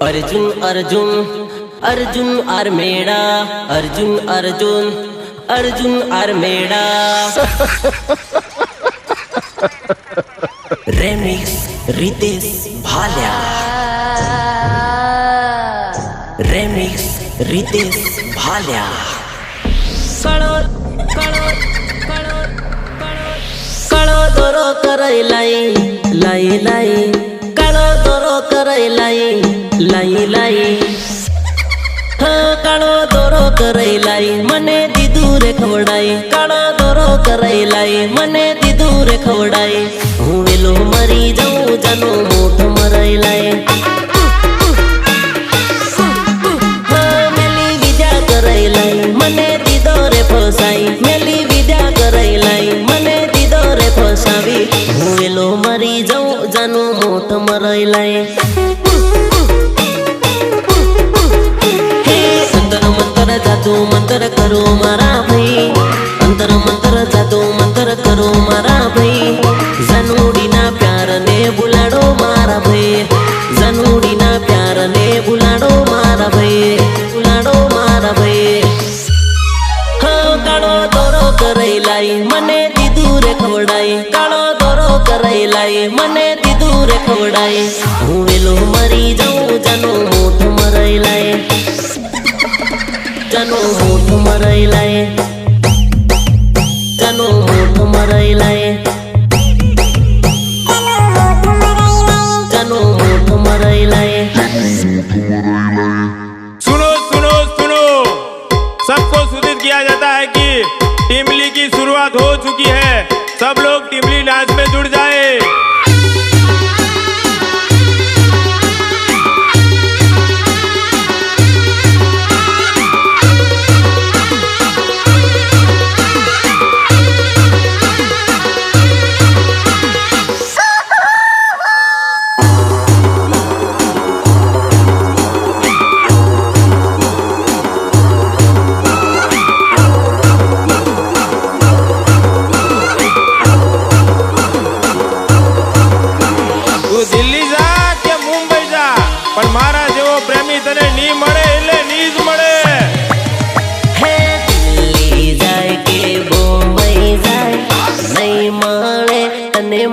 Arjun Arjun Arjun armada Arjun Arjun Arjun armada remix Ritesh Bhalya remix Ritesh Bhalya काळो दोरो कराय लाई लाई लाई काळो दोरो कराय लाई लाई लाई काळो दोरो कराय लाई मने दीदू रे खवडाई काळो दोरो कराय लाई मने दीदू रे खवडाई हूँ वेलो मरी जाऊं जानो मोठ मराय लाई मेली विद्या कराय लाई मने दीदो रे फसाई मेली विद्या कराय लाई मने दीदो रे फसावी हूँ वेलो मरी जाऊं जानो मोठ मराय लाई जादू मंत्र करो मारा भाई अंतर मंत्र जादू मंत्र करो मारा भाई जनूडी ना प्यार ने बुलाड़ो मारा भाई जनूडी ना प्यार ने बुलाड़ो मारा भाई बुलाड़ो मारा भाई हाँ कालो दोरो कराय लाई मने दीदू रे खवडाई कालो दोरो कराय लाई मने दीदू रे खवडाई हूँ वेलो मरी जाऊं जानो मोठ मराय लाई जानो मोठ मराय लाई जानो मोठ मराय लाई जानो मोठ मराय लाई। सुनो सुनो सुनो, सबको सूचित किया जाता है कि टिमली की शुरुआत हो चुकी है। सब लोग टिमली डांस में जुड़ जाए।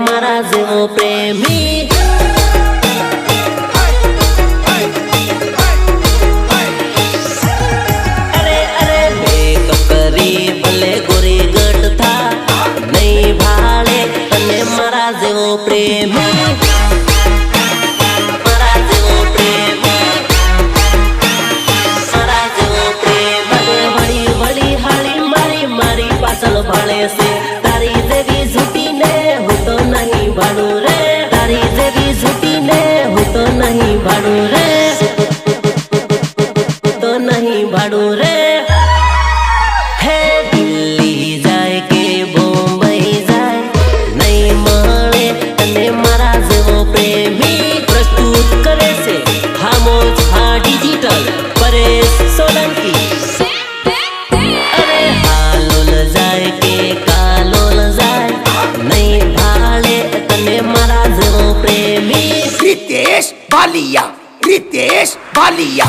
मारा जेवो प्रेमी अरे अरे मेकअप करी भले गोरी गट था नहीं भाड़े तने मारा जेवो प्रेमी मारा जेवो प्रेमी मारा जेवो प्रेमी बड़ी बड़ी हाली मारी मारी पासल भाड़े से तारी देवी झूठी ने तो नहीं भाड़ू रे तारी देवी झूठी ने हो तो नहीं भाड़ू रे तो नहीं भाड़ू रे है दिल्ली जाए के बॉम्बई जाए नहीं माने तने मारा जेवो प्रेमी प्रस्तुत करे से खामोश हाँ डिजिटल परेश सोलंकी अरे हालोल जाए के कालोल जाए नहीं रितेश भालिया रितेश भालिया।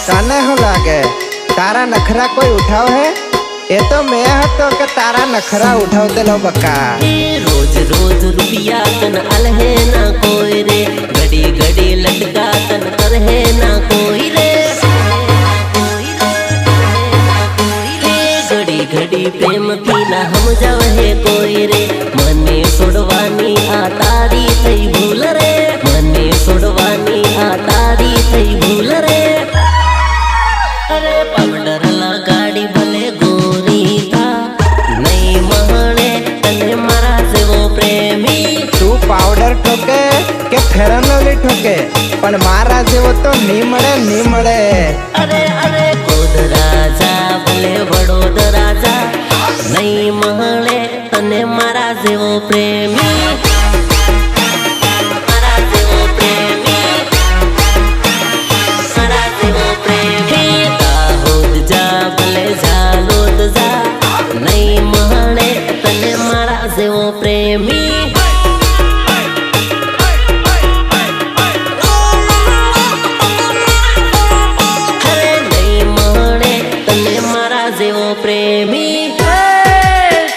काने हो लागे तारा नखरा कोई उठाव है ये तो मैं हतो के तारा नखरा उठाव देलो बका रोज रोज रुपया तन अलहे ना कोई रे घड़ी घड़ी लटका तन करहे ना कोई रे घड़ी घड़ी प्रेम की ना हम जावे कोई रे मने सोडवानी आ तारी थई भूल रे मने सोडवानी आ तारी थई भूल रे अरे पाउडर लगाड़ी भले गोरी था नहीं माने तने मारा जेवो प्रेमी तू पाउडर ठोके के फेरन लवली ठोके पण मारा जेवो तो नी मळे अरे अरे कोद राजा भले वडोद राजा नहीं माने तने मारा जेवो प्रेमी मारा जेवो प्रेमी मारा પ્રેમી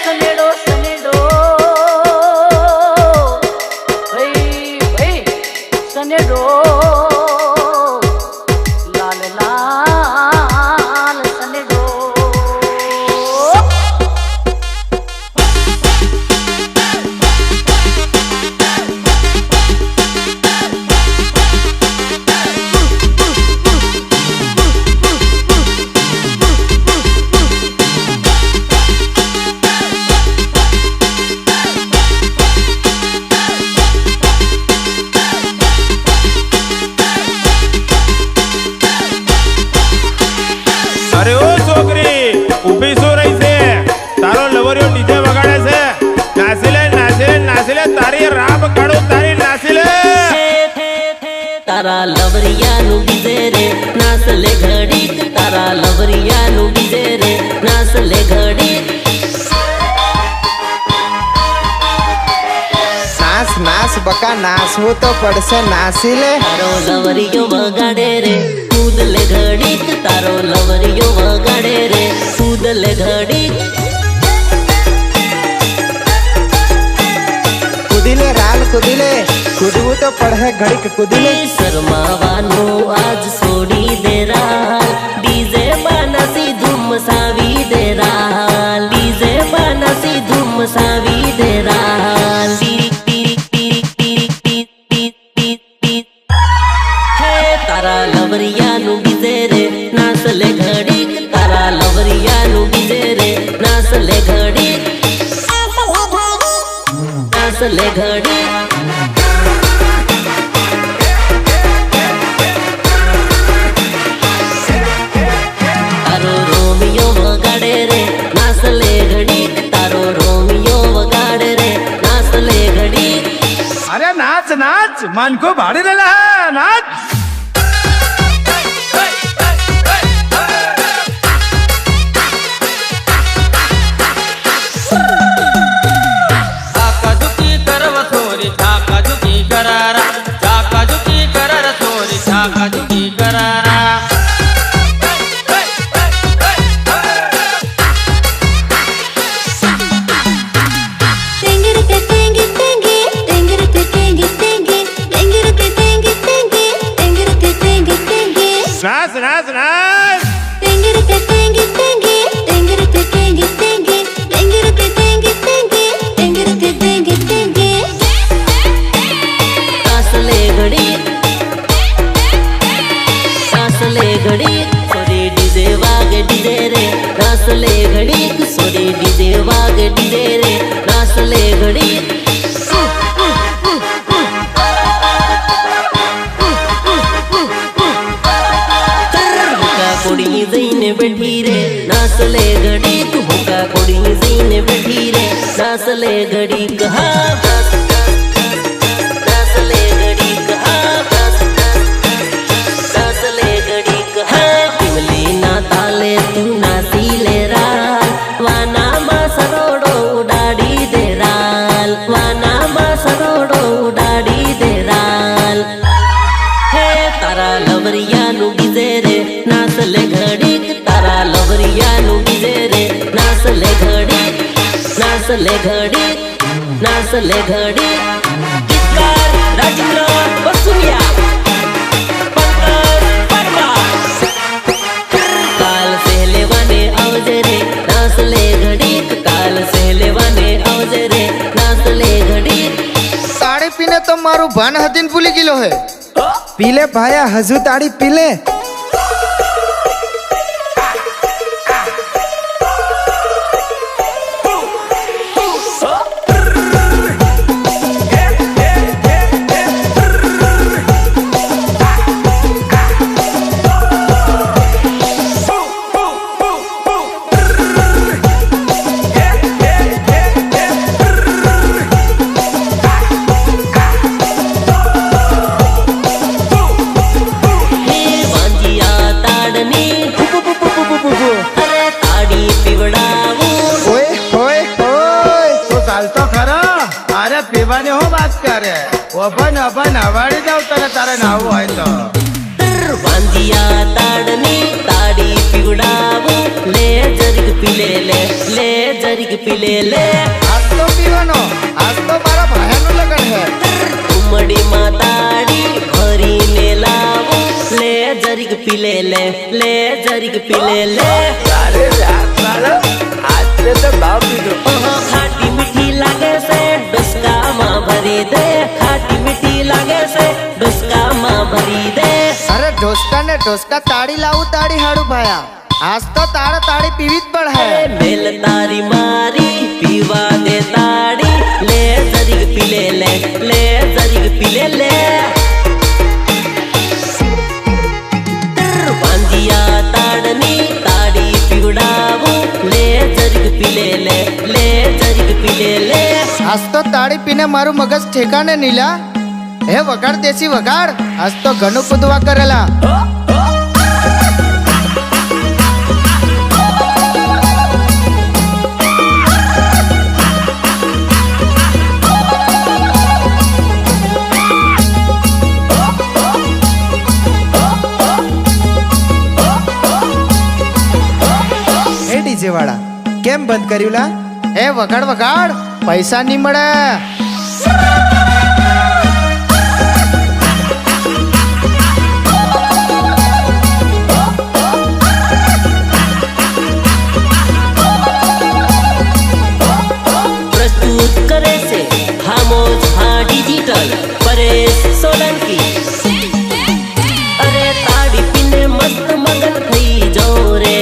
સનેડો સનેડો ભાઈ ભાઈ સનેડો લાલ લાલ સનેડો અરે ઓ છોકરી ઊભી શું રહી છે? તારો લવરિયો નીચે વગાડે છે. નાસી લે નાસી લે નાસી લે, તારી રાબ કાઢું તારી નાસી લે. તારા લવરિયાનું ડીજે રે નાસ લે ઘડીક, તારા લવરિયાનું ડીજે રે નાસ લે ઘડીક. નાસ નાસ બકા નાસવું તો પડશે, નાસી લે. તારો લવરિયો વગાડે રે કૂદ લે ઘડીક, તારો લવરિયો વગાડે રે કૂદ લે ઘડીક. કૂદી લે રાલ કૂદી લે, કૂદવું તો પડે ઘડીક કૂદી લે. શરમાવાનું આજ છોડી દે રાલ, ડીજે બાનાસી ધૂમ મસાવી દે રાલ, ડીજે બાનાસી ધૂમ મસાવી દે રાલ. ટીરીક ટીરીક ટીરીક ટીરીક ટીરીક ટીરીક ટીરીક. હે તારા લવરિયાનું ડીજે રે નાસ લે ઘડીક, તારા લવરિયાનું ડીજે રે નાસ લે ઘડીક, નાસ લે ઘડીક. તારો રોમિયો વગાડે રે નાસ લે ઘડીક, તારો રોમિયો વગાડે રે નાસ લે ઘડીક. अरे नाच नाच मन को भाड़ी ले है नाच झाकाझुकी करव थोरी झाकाझुकी करारा, झाकाझुकी करार थोरी झाकाझुकी करारा. નાસ નાસ નાસ. નાસ લે ઘડીક, નાસ લે ઘડીક. સોરી ડીજે વાગે ડીજે રે નાસ લે ઘડીક, સોરી ડીજે વાગે ડીજે રે નાસ લે ઘડીક. હુકા કોડી જઈને બેઠી રે નાસ લે ઘડીક, હુકા કોડી જઈને બેઠી રે નાસ લે ઘડીક. હા નાસ લે ઘડીક, હા નાસ લે ઘડીક. હા ટીમલી ના તાલે તું નાસી લે રાલ, વાનામાં સરોડો ઉડાડી દે રાલ, વાનામાં સરોડો ઉડાડી દે રાલ. હે તારા લવરિયાનું ડીજે રે નાસ લે ઘડીક, તારા લવરિયાનું ડીજે રે નાસ લે ઘડીક, નાસ લે ઘડીક, નાસ લે ઘડીક. ગીતકાર રાજેન્દ્ર બસુરિયા, પંકજ પરમાર. કાલ સે લેવાને આવજે રે નાસ લે ઘડીક, કાલ સે લેવાને આવજે રે નાસ લે ઘડીક. તાળી પીને તો મારું ભાન હતીન ભૂલી ગયેલો હે. પીલે ભાયા હજુ તાળી પીલે. પીવાની હું વાત કરે ઓભન અભન હવાડી દઉં તને તારે નાવું હોય તો વાંજિયા તાડની તાડી પીવડાવું લે જરીક ले जरीक पीले ले अरे साला आज से तो भाव भी दो खाटी मीठी लागे से डुस्का माँ भरी दे खाटी मीठी लागे से डुस्का माँ भरी दे अरे ढोसका ने ढोसका ताड़ी लाऊ ताड़ी हाड़ू भाया आज तो ताड़ा ताड़ी पीवीत पड़ है मेल तारी मारी पीवा दे ताड़ी ले जरीक पीले ले जरीक पीले ले वांजिया ताड़नी ताड़ी पिवड़ावू ले जरीक पीले ले जरीक पीले ले आज तो ताड़ी पीने मारू मगज ठेकाने नीला हे वगाड़ देसी वगाड़ आज तो घणु कुदवा करेला डीजे वाला केम बंद કર્યુલા એ વગાડ વગાડ પૈસા ની મળે प्रस्तुत करे से खामोश हाँ डिजिटल परेश सोलंकी अरे ताड़ी पीने मस्त मगन थई जाओ रे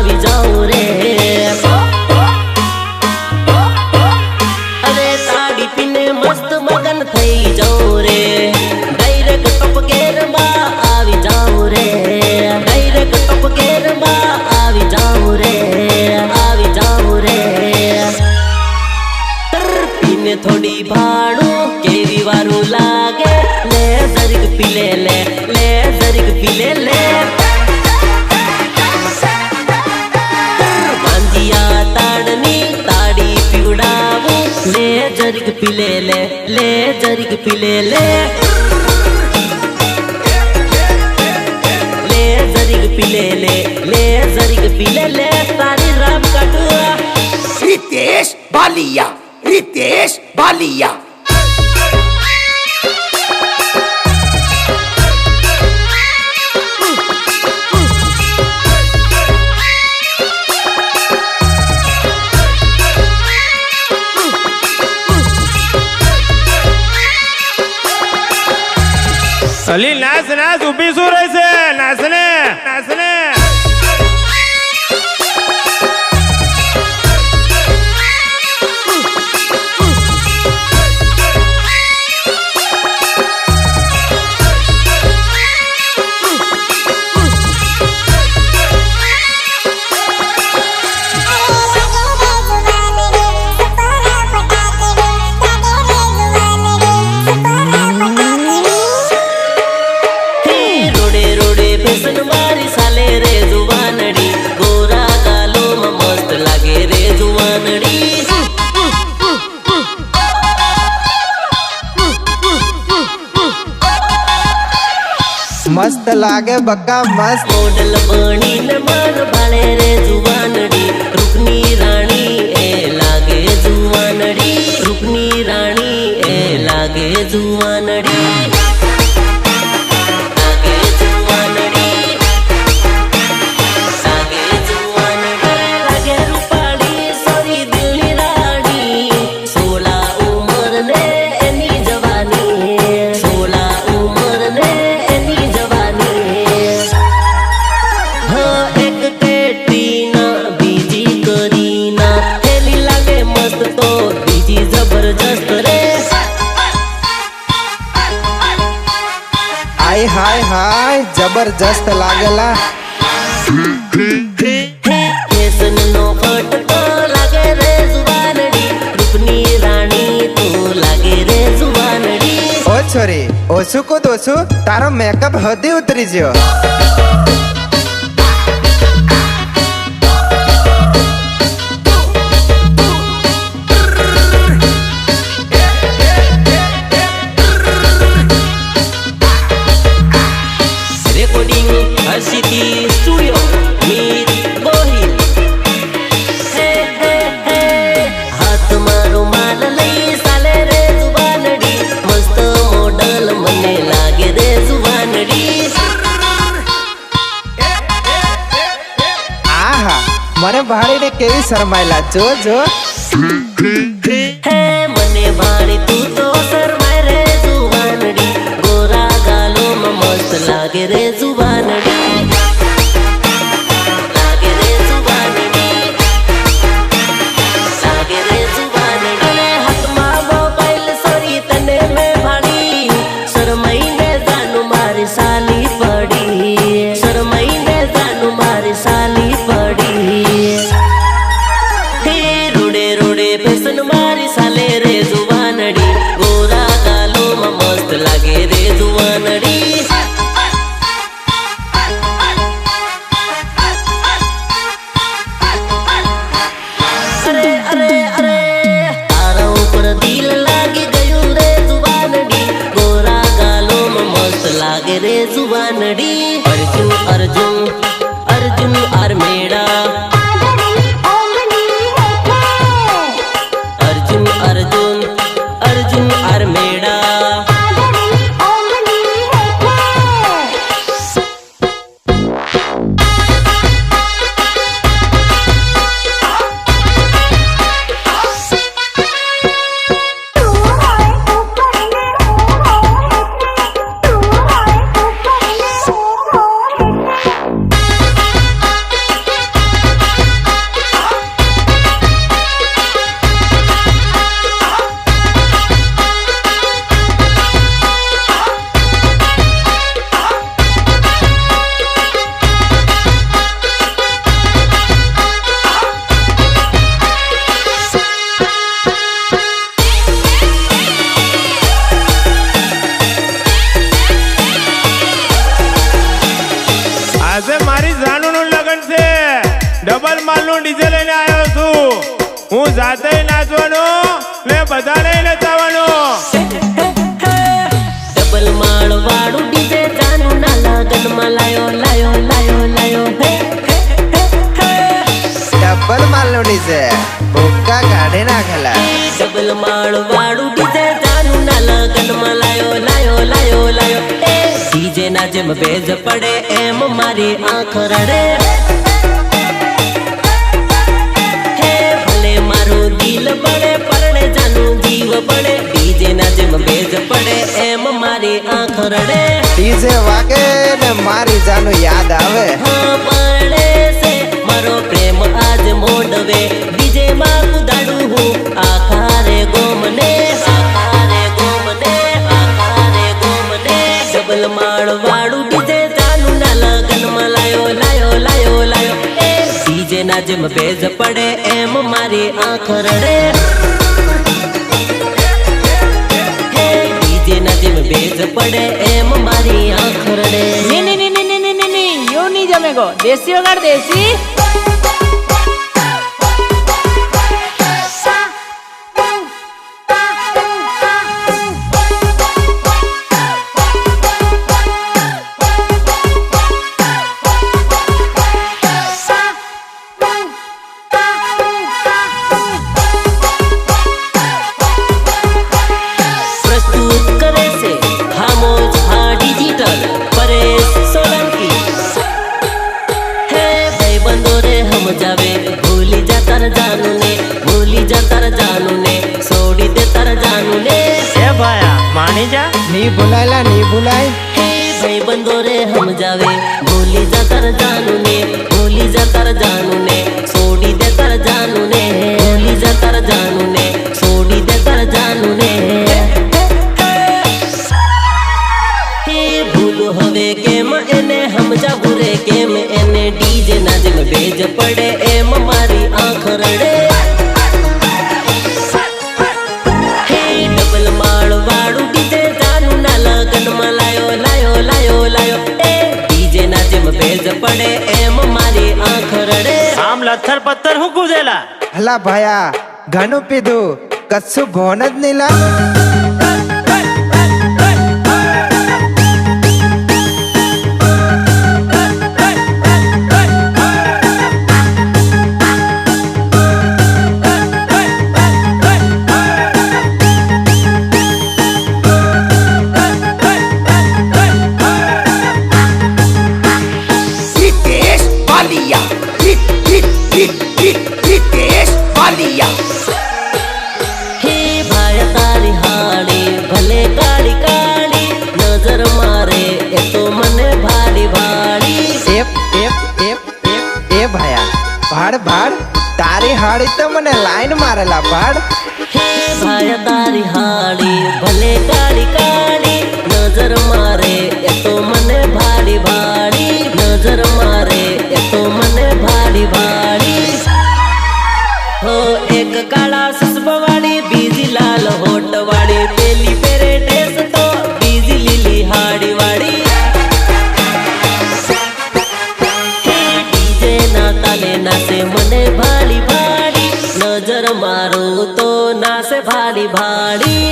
આવી જાઉં રે અરે તાડી પીને મસ્ત મગન થઈ જાઉં રે ડાયરેક્ટ ટોપ ગેરમાં આવી જાઉં રે ડાયરેક્ટ ટોપ ગેરમાં આવી જાઉં રે પીને થોડી ભાડું કેવી વારું લાગે લે જરીક પીલે લે જરીક પીલે લે ताड़नी ताड़ी पिवड़ावू ले जरीक पीले ले जरीक पीले ले जरीक पीले ले जरीक पीले ले तारी राम कटुआ रितेश बालिया અલી નાચ નાચ ઊભી શું રહી છે નાચને નાચને मस्त लागे बक्का मस्त मॉडल बनी न मान भाले रे जुवानड़ी रुकनी रानी ए लागे जुवानड़ी रुकनी रानी ए लागे जुवानड़ी हाय हाय हाय जबरदस्त लागेला फैशन नो फटको लागे रे जुवानड़ी रुकनी रानी तू लागे रे जुवानड़ी ओ छोरी ओसु को दोसु तारो मेकअप हदी उतरी जो City Studio Meet Bohil हाथ मारो माल लई साले रे जुवानड़ी मस्त मॉडल मने लागे रे जुवानड़ी મને ભાળીને કેવી શરમાયેલા જો જો હે મને ભાળી તું તો શરમાય રે જુવાનડી ગોરા ગાલોમાં મસ્ત લાગે રે જુવાનડી લાગે રે જુવાનડી લાગે રે જુવાનડી અને હાથમાં મોબાઈલ સોરી તને મેં ભાળી શરમાઈને જાનું મારી સાલી પડી શરમાઈને જાનું મારી સાલી પડી હે રોડે રોડે ફેશન મારી સાલે રે જુવાનડી ગોરા ગાલોમાં મસ્ત લાગે રે જુવાનડી અરે અરે અરે તારા ઉપર દિલ લાગી ગયું રે જુવાનડી ગોરા ગાલોમાં મસ્ત લાગે રે જુવાનડી અર્જુન અર્જુન અર્જુન આર મેડા अर्जुन अर्जुन अर्जुन आर मेड़ा આજે મારી જાનુનું લગન છે ડબલ માલનું ડીજે લઈને આવ્યો છું હું જાતે નાચવાનું ને બધાને નચાવવાનું ડબલ માળ વાળું ડીજે જાનું ના લગનમાં લાયો લાયો લાયો લાયો હે ડબલ માલનું ડીજે ભૂક્કા કાઢી નાખેલા ડબલ માળ વાળું ડીજે જાનું ના લગનમાં લાયો લાયો લાયો લાયો ડીજે ના જેમ ભેજ પડે એમ મારી આંખ રડે હે ભલે મારું દિલ બળે પરણે જાનું જીવ પડે ડીજે ના જેમ ભેજ પડે એમ મારી આંખ રડે ડીજે વાગે ને મારી જાનું યાદ આવે હા પરણે છે મારો પ્રેમ આજ મોડવે ડીજે માં કુદાડું હું આખા રે ગોમને આખા રે ગોમને આખા રે ગોમને ડબલ માળ વાળું ડીજે જાનું ના લગનમાં લાયો લાયો લાયો લાયો ડીજે ના જેમ ભેજ પડે એમ મારી આંખ રડે હે ડીજે ના જેમ ભેજ પડે એમ મારી આંખ રડે यूं नहीं जमेगो देसी होगा देसी प्रस्तुत करे से खामोश हाँ डिजिटल परेश सोलंकी हे भाई बंदो रे हम जावे भूली जा तर जानू ने भूली जा तर जानू ने सोड़ी दे तर जानू ने એ ભાયા માની જા ની ભૂલાયેલા ની ભૂલાય हे भाई बंदो रे हम जावे भूली जा तर जानू ने भूली जा तर जानू ने सोड़ी दे तर जानू ने भूली जा तर जानू ने सोड़ी दे तर जानू ने हे भूल હવે કેમ એને સમજાવું રે કેમ એને ડીજે ના જેમ ભેજ પડે એમ મારી આંખ રડે હે ડબલ માળ વાળું ડીજે જાનું ના લગનમાં લાયો લાયો લાયો લાયો ડીજે ના જેમ ભેજ પડે એમ મારી આંખ રડે આમ લથર પથ્થર હું કૂદેલા હલા ભાયા ઘણું પીધું કશું ભોન જ નહીં લા Hit, hit, hit. ભાડ ભાડ તારી હાડી તો મને લાઈન મારેલા ભાડ હે ભાઈ તારી હાડી ભલે કાળી કાળી નજર મારે એ તો મને ભાડી ભાડી નજર મારે એ તો મને ભાડી ભાડી હો એક કાળા સસબવાળી બીજી લાલ હોટ વાળી પેલી પેરે ડ્રેસ તો બીજી લીલી હાડી વાળી ડીજે ના તાલે નાસે મને ભાડી ભાડી નજર મારો તો નાસે ભાડી ભાડી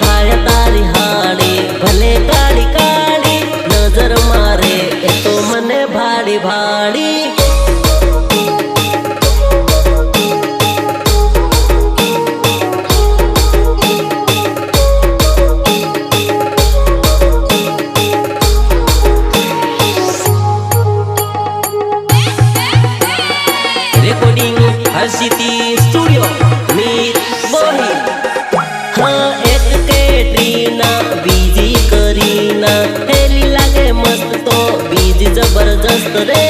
ભાઈ તારી હાડી ભલે કાળી કાળી નજર મારે એ તો મને ભાડી ભાડી રેકોર્ડિંગ હર્ષિતી સ્ટુડિયો મીર બોહી हाँ एक कैटरीना बीजी करीना हेली लागे मस्त तो बीज जबरदस्त रे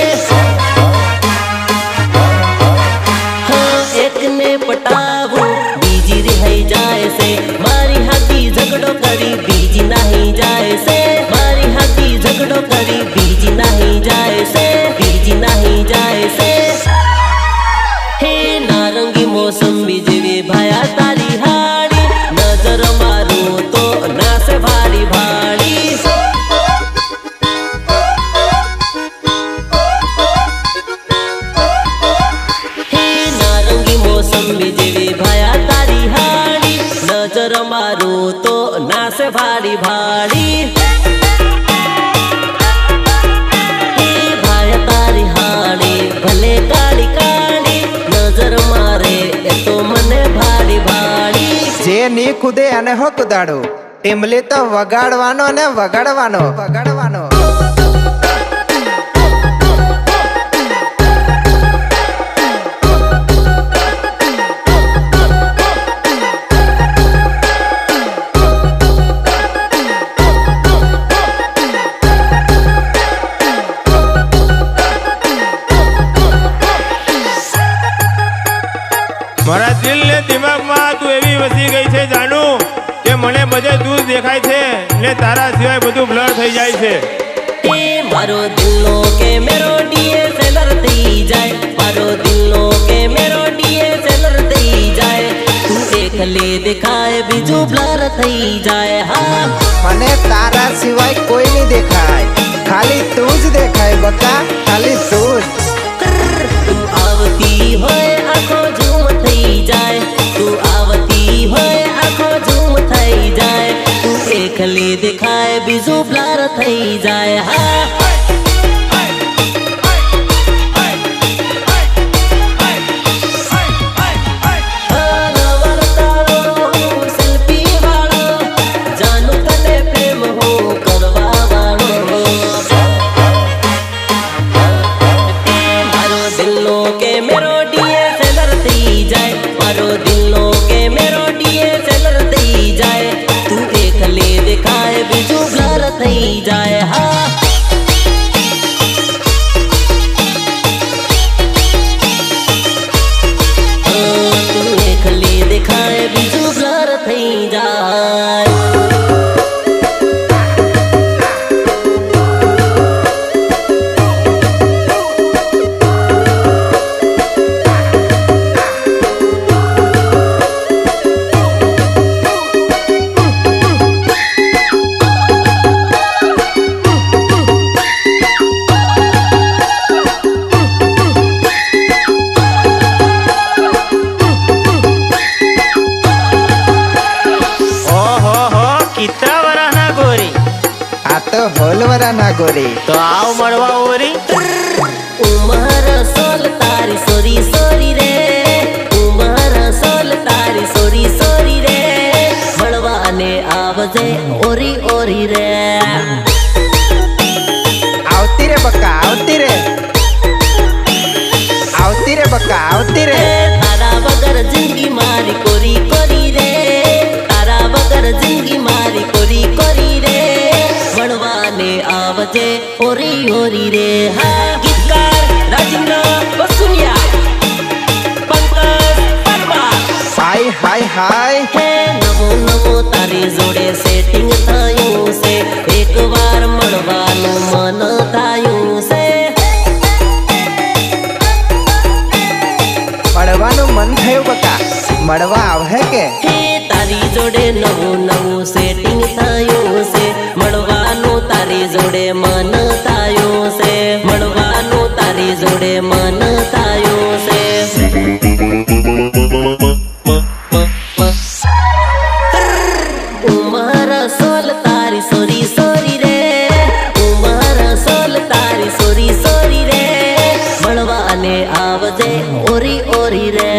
हाँ एक ने पटावू बीजी रिहाई जाए से मारी हाथी झगड़ो करी बीजी नहीं जाए से मारी हाथी झगड़ो करी बीजी नहीं जाए से बीजी नहीं जाए से हे नारंगी मोसंबी जेवी भाया तारी हाड़ी नजर मारू तो नासे भारी भाड़ी हे नारंगी मोसंबी जेवी भाया तारी हाड़ी नजर मारू तो नासे भारी भाड़ी हे भाया तारी हाड़ी भले काली काली नजर मारे ए तो मने भारी भाड़ी જે ની કૂદે અને હો કુદાડો ટીમલી તો વગાડવાનો ને વગાડવાનો વગાડવાનો મારા દિલ ને દિમાગમાં તું એવી વસી ગઈ છે જાણું કે મને બધે દૂર દેખાય છે ને તારા સિવાય બધું બ્લર થઈ જાય છે ए मारो दिलो के मेरो डीए सेलर थई जाए मारो दिलो के मेरो डीए सेलर थई जाए तू एकले दिखाए बीजू ब्लर थई जाए हाँ મને તારા સિવાય કોઈ નહીં દેખાય ખાલી તું જ દેખાય બકા ખાલી તું જ तू आवती होए आँखों झूम थई जाए तू आवती होए आँखों झूम थई जाए तू एकले दिखाए बीजू ब्लर थई जाए हाँ थई जाए हाँ तू एकले दिखाए बीजू ब्लर थई जाए હોલવરા ના ગોરી તો આવ મળવા ઓરી उमर सोल तारी सोरी सोरी रे उमर सोल तारी सोरी सोरी रे बड़वाने आवजे ओरी ओरी रे આવતી રે બકા આવતી રે આવતી રે બકા આવતી રે तारा वगर जिंदगी मारी कोरी कोरी रे तारा वगर जिंदगी मारी कोरी कोरी रे बड़वाने आवजे ओरी ओरी रे हा गीतकार राजेंद्र बसुनिया पंकज परमार हाय हाय हाय हे नमो नमो तारी जोड़े सेटिंग थायूं से एक बार મળવાનું મન થાયું છે મળવાનું મન થયું બકા મળવા આવે કે હે તારી જોડે નવું નવું સેટિંગ થાયું છે મળવાનું તારી જોડે મન થાયું છે મળવાનું તારી જોડે મન થાયું છે ઉમર સોલ તારી સોરી સોરી રે ઉમર સોલ તારી સોરી સોરી રે મળવાને આવજે ઓરી ઓરી રે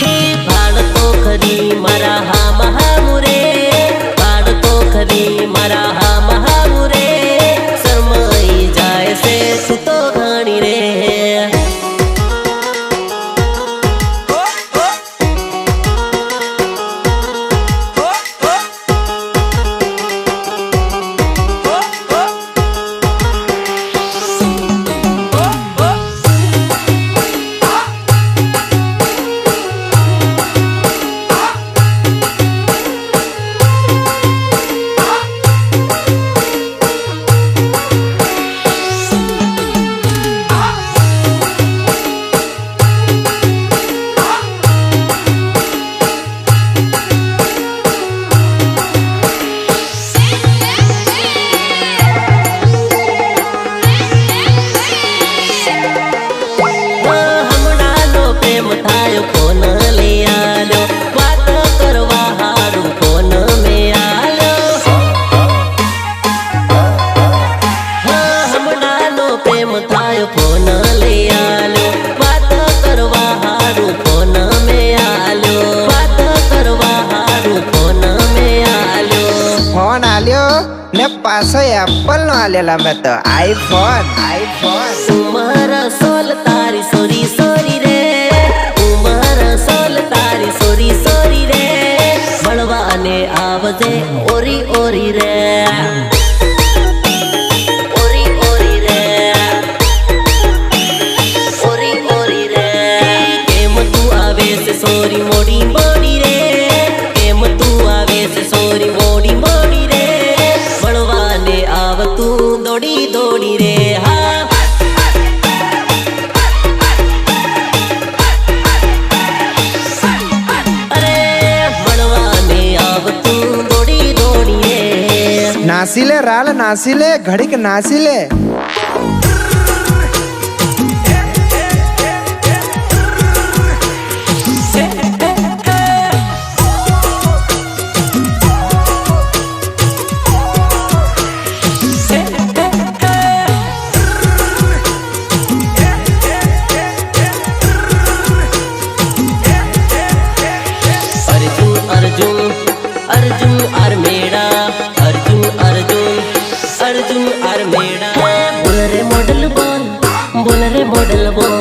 હે ભાડતો ખરી મારા હા મહામુરે ભાડતો ખરી મારા હા મહામુરે શરમાઈ જાય છે તું તો ઘણી રે ને પાછો એપલ નો આલેલા મેં તો આઈફોન આઈફોન ઉમર સોલ તારી સોરી સોરી રે ઉમર સોલ તારી સોરી સોરી રે મળવાને આવજે ઓરી ઓરી રે ઓરી ઓરી રે ઓરી ઓરી રે કેમ તું આવે છે સોરી મોડી મોડી રે કેમ તું આવે છે સોરી મોડી મોડી રે મળવાને આવ તું દોડી દોડી રે હા અરે મળવાને આવ તું દોડી દોડી રે નાસી લે રાલ નાસી લે ઘડીક નાસી લે अर्जुन और मेरा अर्जुन अर्जुन अर्जुन और मेरा बोल रे मॉडल बोल बोल रे मॉडल बोल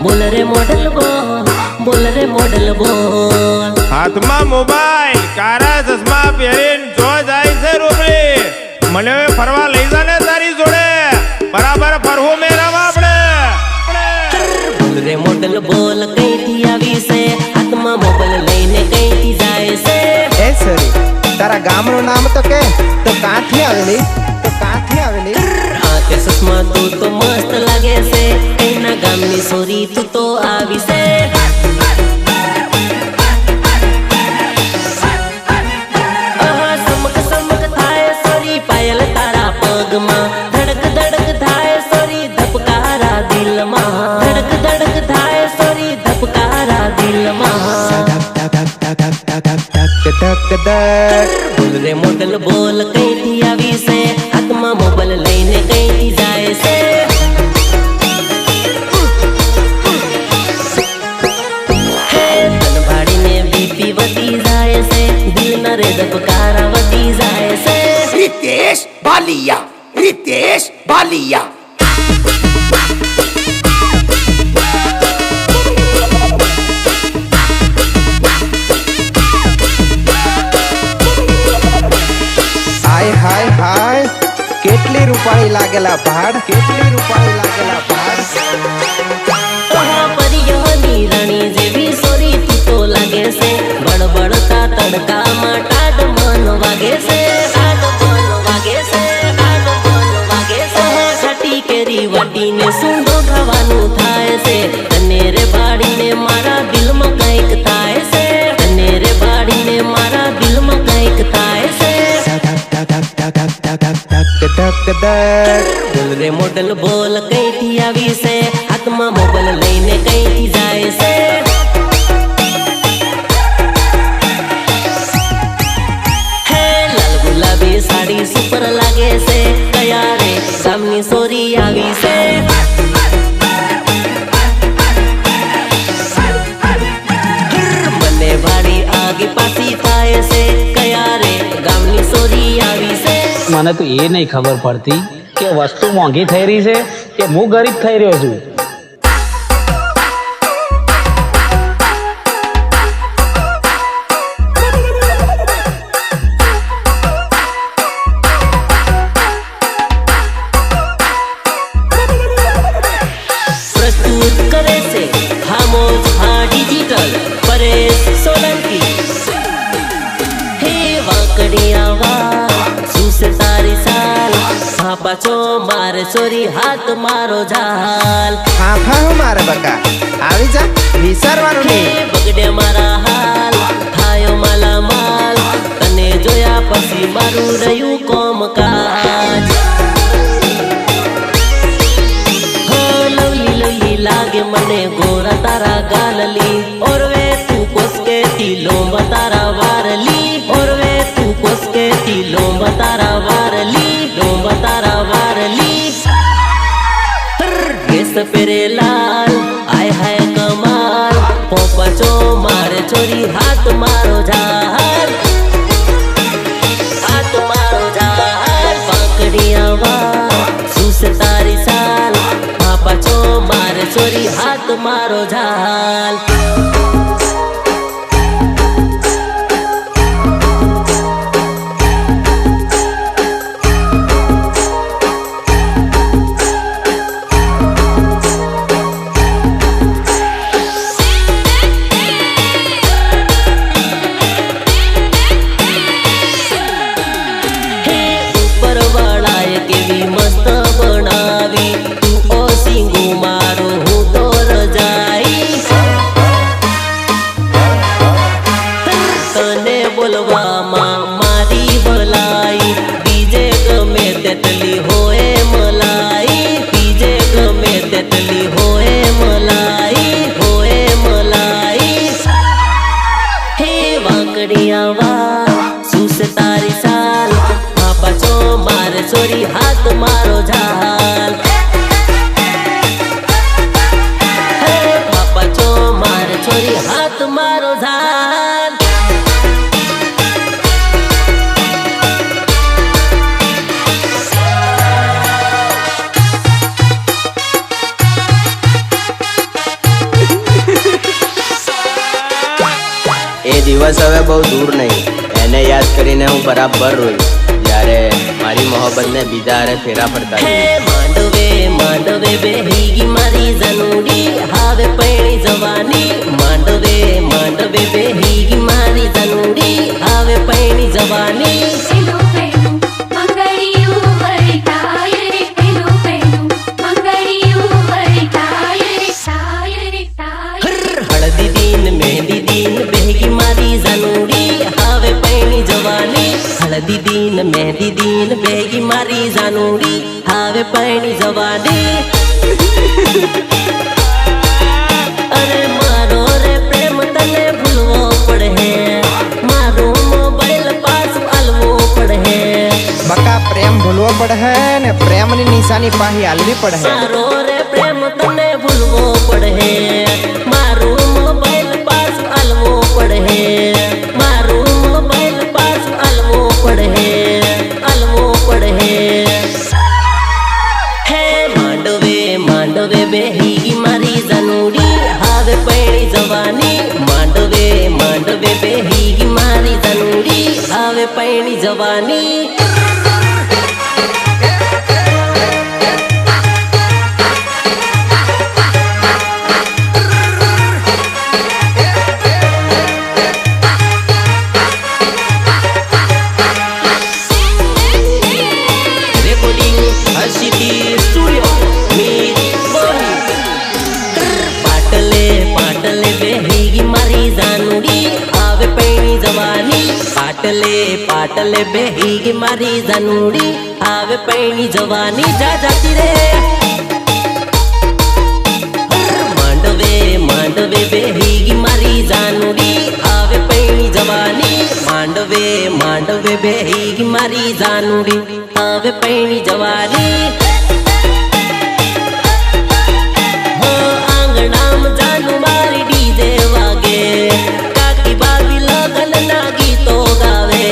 बोल रे मॉडल बोल बोल रे मॉडल बोल હાથમાં મોબાઈલ કારા ચશ્મા પહેરીને જો જાય છે રૂપડી મને હવે ફરવા લઈ જા ને તારી જોડે બરાબર ફરવું મેરામાં આપણે बोल रे मॉडल बोल कहीं थी आवी से हाथમાં મોબાઈલ લઈને કઈ થી જાય છે એ સરી તારા ગામનું નામ તો કે તો કાંથી આવેલી તો કાંથી આવેલી આંખે ચશ્મા તું તો મસ્ત લાગે છે એના ગામની સોરી તું તો આવી છે સમક સમક થાય સોરી પાયલ તારા પગમાં ધડક ધડક થાય સોરી ધબકારા દિલમાં ધડક ધડક થાય સોરી ધબકારા દિલમાં ધક ધક બોલ રે મોડલ બોલ કઈથી આવી છે હાથમાં મોબાઈલ લઈને કઈથી જાય છે હે તન ભાડીને બીપી વધી જાય છે દિલના રે ધબકારા વધી જાય છે रितेश बालिया रितेश बालिया રૂપાળી લાગેલા ભાડ, કેટલી રૂપાળી લાગેલા ભાડ. પરિયોની રાણી જેવી સોરી તું તો લાગે છે, બળબડતા તડકામાં ટાઢ મન વાગે છે, ટાઢ મન વાગે છે, ટાઢ મન વાગે છે. છાટી કેરી વાટીને સૂંઢો ખાવાનું થાય છે, તને રે બાળીને મારા દિલમાં કંઈક થાય છે, તને રે બાળીને મારા દિલમાં કંઈક થાય છે. બોલ રે મોડલ બોલ કઈથી આવી છે, હાથમાં મોબાઈલ લઈને કઈથી જાય છે. હે લાલ ગુલાબી સાડી સુપર લાગે છે, કયા રે ગામની સોરી આવી છે. મને ભાડી આગી પાછી થાય છે, કયા રે ગામની સોરી આવી છે. મને તો એ નહીં ખબર પડતી કે વસ્તુ મોંઘી થઈ રહી છે કે હું ગરીબ થઈ રહ્યો છું. પ્રસ્તુત કરે છે ખામોશ હા ડિજિટલ પરેશ સોલંકી. હે વાંકડી આવા સુસે તારી સાલ, હા પાછો મારે ચોરી હાથ મારો ઝાલ. ફાફા હું મારે બકા, આવી જા, વિસરવાનું હે નહીં. બગડે મારા હાલ, થાયો માલા માલ, તને જોયા પછી મારું રહ્યું કોમકાજ. હો લવલી લવલી લાગે મને ગોરા તારા ગાલલી, ઓરવે તું કોસકે તિલોંબ તારા વારલી, ઓરવે તું કોસકે તિલોંબ તારા વારલી, લોંબ તારા વારલી. કેસ પેરે લાલ આય હાય કમાલ, પોપાચો મારે ચોરી હાથ મારો ઝાલ, હાથ મારો ઝાલ. પાંકડી આવા સુસે તારી સાલ, પાપાચો મારે ચોરી હાથ મારો ઝાલ. હે ઉપરવાળાએ કેવી મસ્ત બનાવી, તું ઓ સિંગુ મારો હું તો રજાઈ. તને બોલવામાં મારી ભલાઈ, બીજે ગમે તેટલી હોય મલાઈ, બીજે ગમે તેટલી હોય મલાઈ, હોય મલાઈ. હે વાંકડી આવા સુસે તારી સાલ, હા પાછો મારે ચોરી હાથ મારો ઝાલ. હે પાછો મારે ચોરી હાથ મારો ઝાલ. એ દિવસ હવે બહુ દૂર નહીં, એને યાદ કરીને હું બરાબર રોઈશ જ્યારે મારી મોહબ્બતને બીજા હારે ફેરા ફરતા હે જોઈશ. માંડવે માંડવે બેહીગી મારી જનુડી, હવે પૈણી જવાની. માંડવે માંડવે બેહીગી મારી જનુડી, હવે પૈણી જવાની. પેલું પેલું મંગળિયું વરતાય રે, પેલું પેલું મંગળિયું વરતાય રે, તાય રે તાય. હળદી દીન મહેંદી દીન બેહીગી મારી જનુડી, હવે પૈણી જવાની. હળદી દીન મહેંદી દીન બેહીગી મારી જનુડી, હવે પૈણી જવાની. અરે મારો રે પ્રેમ તને ભૂલવો પડે, મારો મોબાઈલ પાછું આલવો પડે. બકા પ્રેમ ભૂલવો પડે ને પ્રેમની નિશાની પાહી હાલવી પડે. મારો રે પ્રેમ તને ભૂલવો પડે, મારું મોબાઈલ પાછું આલવો પડે, મારું મોબાઈલ પાછું આલવો પડે, આલવો પડે. હે માંડવે માંડવે બેહીગી મારી જનુડી, હવે પૈણી જવાની. માંડવે માંડવે બેહીગી મારી જનુડી, હવે પૈણી જવાની. પાટલે બેહી મારી જાનુડી આવે પૈણી જવાની જા જાતી રે માંડવે બેહી મારી જાનુડી આવે પૈણી જવાની માંડવે બેહી મારી જાનુડી આવે પૈણી જવાની આંગણામ જાનુ મારી ડીજે વાગે કાકી બાબી લગન ના ગીતો ગાવે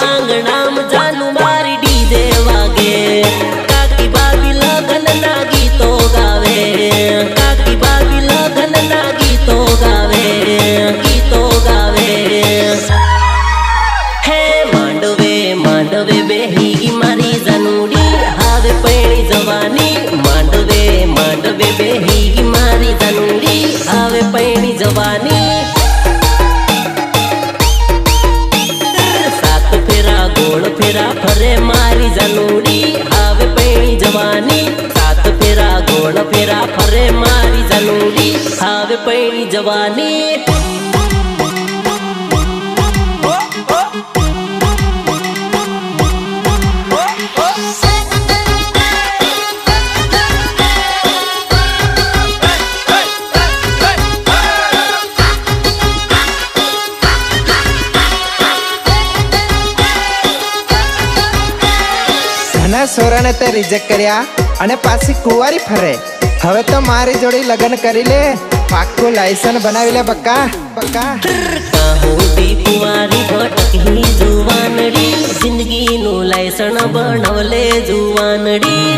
આંગણામ જાનુ મારી ડીજે વાગે કાકી બાબી લગન ના ગીતો ગાવે કાકી બાબી લગન ના ગીતો ગાવે હે માંડવે બેહી મારી જાનુડી હવે પૈણી જવાની માંડવે બેહી મારી જાનુડી હવે પૈણી જવાની સાત ફેરા ગોળ ફેરા ફરે મારી જાનુડી હવે પૈણી જવાની સાત ફેરા ગોળ ફેરા ફરે મારી જાનુડી હવે પૈણી જવાની સોરાને તે રિજેક્ટ કર્યા અને પાછી કુંવારી ફરે હવે તો મારી જોડી લગ્ન કરી લે પાક્કું લાયસન્સ બનાવી લે બક્કા કાહોડી કુંવારી ભટકી જુવાનડી જિંદગીનું લાયસન્સ બનાવલે જુવાનડી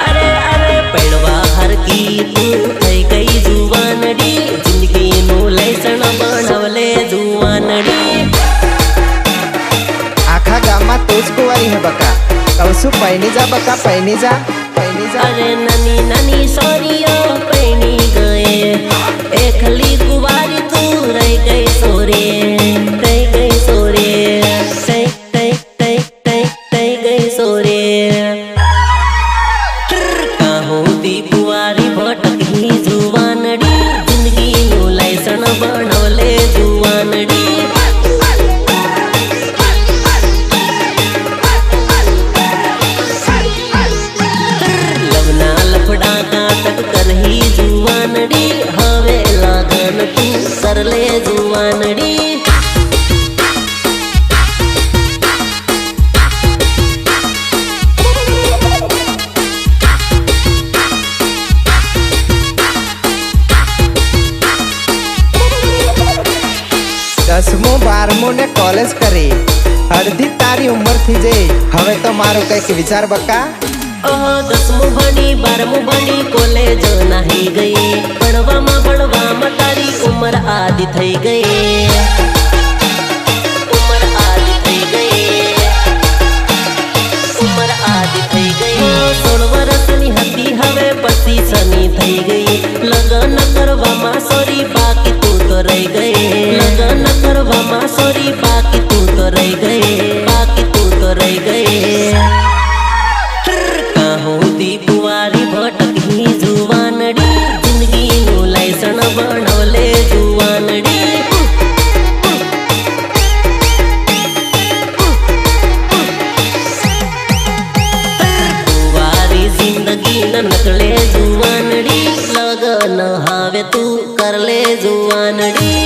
અરે પડવા હરકી તું થઈ ગઈ જુવાનડી જિંદગીનું લાયસન્સ બનાવલે જુવાનડી આખા ગામમાં તું જ કુંવારી હે બકા કહું છું પૈણી જા બકા પૈણી જા અરે નાની સોરીઓ પૈણી ગયે એકલી કુંવારી તું રહી ગઈ સોરે કાહોડી કુંવારી ભટકી જુવાનડી જિંદગીનું લાયસન્સ બનાવલે જુવાનડી કરહી જુવાનડી હવે લગન તું કરલે જુવાનડી દસમું 12મું ને કોલેજ કરી અડધી તારી ઉંમર થી જઈ હવે તો મારું કઈક વિચાર બકા દસમું ભણી 12મું ભણી કોલેજ નાહી ગઈ ભણવામાં તારી ઉંમર આદિ થઈ ગઈ 16 વર્ષની હતી હવે પછી સની થઈ ગઈ લગ્ન કરવામાં સોરી બાકી તું તો રહી ગઈ લગ્ન કરવામાં સોરી બાકી તું તો રહી ગઈ કાહોડી કુંવારી ભટકી જુવાનડી જિંદગીનું લાયસન્સ બનાવલે જુવાનડી કુંવારી જિંદગી નકલે જુવાનડી લગન હવે તું કરલે જુવાનડી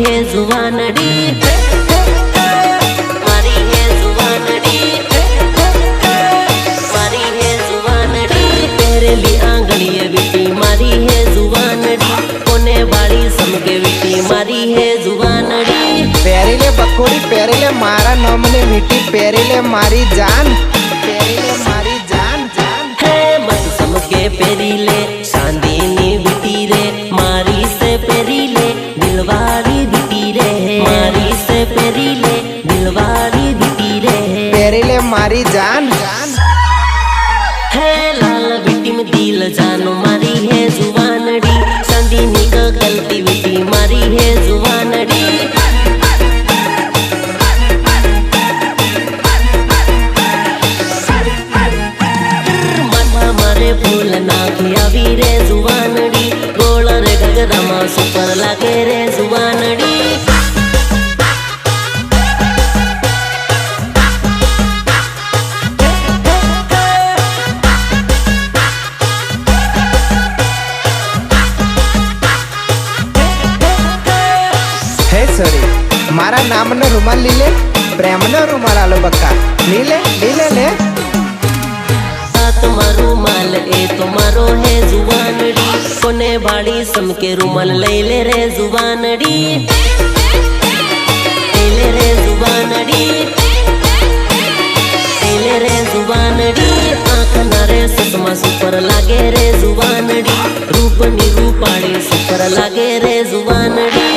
હે જુવાનડી મારી હે જુવાનડી મારી હે જુવાનડી પહેરેલી આંગળીએ વીટી મારી હે જુવાનડી કોને વાળી સમકે વીટી મારી હે જુવાનડી પહેરીલે બકોડી પહેરીલે મારા નામની વીટી પહેરીલે મારી જાન પહેરીલે મારી જાન જાન હે મત સમકે પહેરી લે ચાંદીની વીટી રે મારી સે પહેરી લે દિલવાળી વીટી રે મારી સે પહેરી લે દિલવાળી વીટી રે પહેરીલે મારી જાન જાન હે લાલ વીટી में दिल जानो मारी है जुवानड़ी चांदीनी का गलती वीटी मारी है जुवानड़ी मनमा मारे फूल नाखी आवी रे जुवानड़ी गोળ रे ગગરામાં સુપર લાગે રે जुवानड़ी હે સોરી મારા નામનો રૂમાલ લીલે પ્રેમનો રૂમાલ આલો બક્કા લીલે લીલે લે આ તમારો માલ એ તમારો હે જુવાનડી કોને વાળી સમકે રૂમાલ લઈ લે રે જુવાનડી લઈ લે રે જુવાનડી લઈ લે રે જુવાનડી આંખના રે સસમા સુપર લાગે રે જુવાનડી રૂપની રૂપાળી સુપર લાગે રે જુવાનડી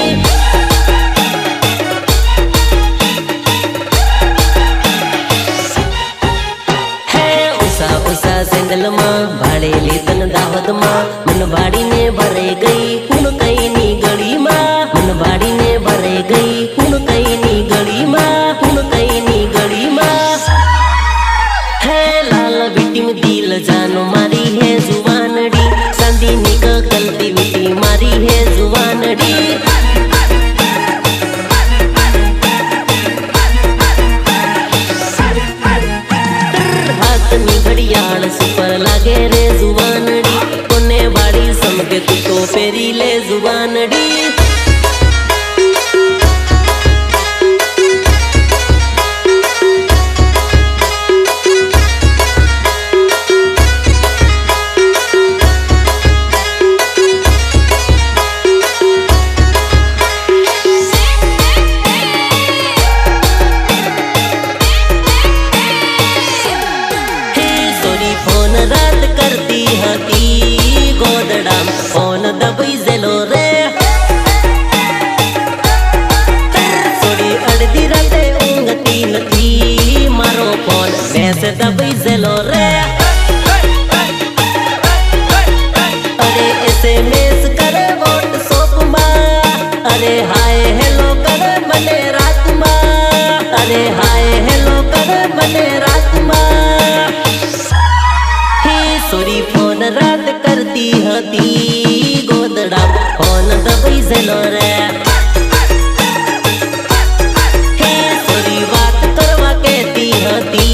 સેંદલમાં ભાડેલી તન દાવતમાં મન ભાડીને ભરે ગઈ કુણ કઈની ગળીમાં મન ભાડીને ભરે ગઈ કુણ કઈની ગળીમાં કુણ કઈની ગળીમાં હે લાલ વીટી में दिल जानो मारी है जुवानड़ी चांदीनी का गलती वीटी मारी है जुवानड़ी हाथनी घड़ियाल सुपर लागे रे जुवानड़ी कोने वाड़ी समके तू तो फेरी ले जुवानड़ी फोन रात करती हती गोदडाम फोन दबाई जेलो रे सोडी अड़दी राते ऊंघती नथी मारो फोन वैसे दबाई जेलो रे अरे SMS करे व्हाट्सएप में अरे हाय हेलो करे मने रात में अरे हाय हेलो करे मने रात में सोरी फोन रात करती हती गोदड़ा फोन दबाई जेलो रे हे सोरी बात करवा कहती हती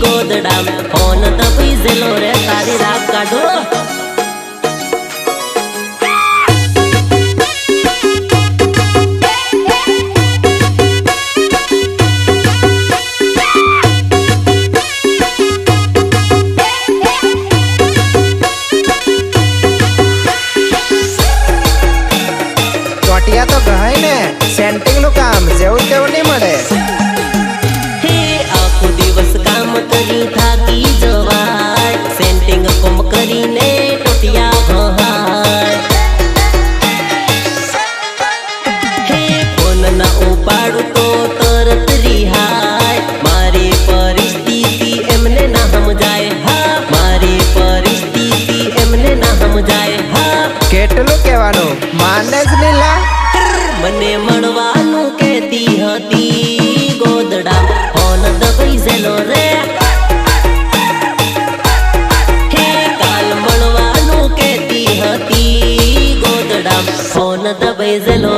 गोदड़ा फोन दबाई जेलो रे सारी रात काढो ચોટિયા તો ગહાય ને સેન્ટિંગ નું કામ જેવું તેવું નહીં મળે हे आखो दिवस काम करी थाकी जवाय सेंटिंग कोम करीने टोटिया घहाय हे फोन ना उपाड़ू तो तरत रिहाय मारी परिस्थिति एमने ना समजाय हा मारी परिस्थिति एमने ना समजाय हा કેટલું કહેવાનું માને જ લીલા મને મળવાનું કહેતી હતી ગોદડા ફોન દબાઈ જેલો રે હે કાલ મળવાનું કહેતી હતી ગોદડા ફોન દબાઈ જેલો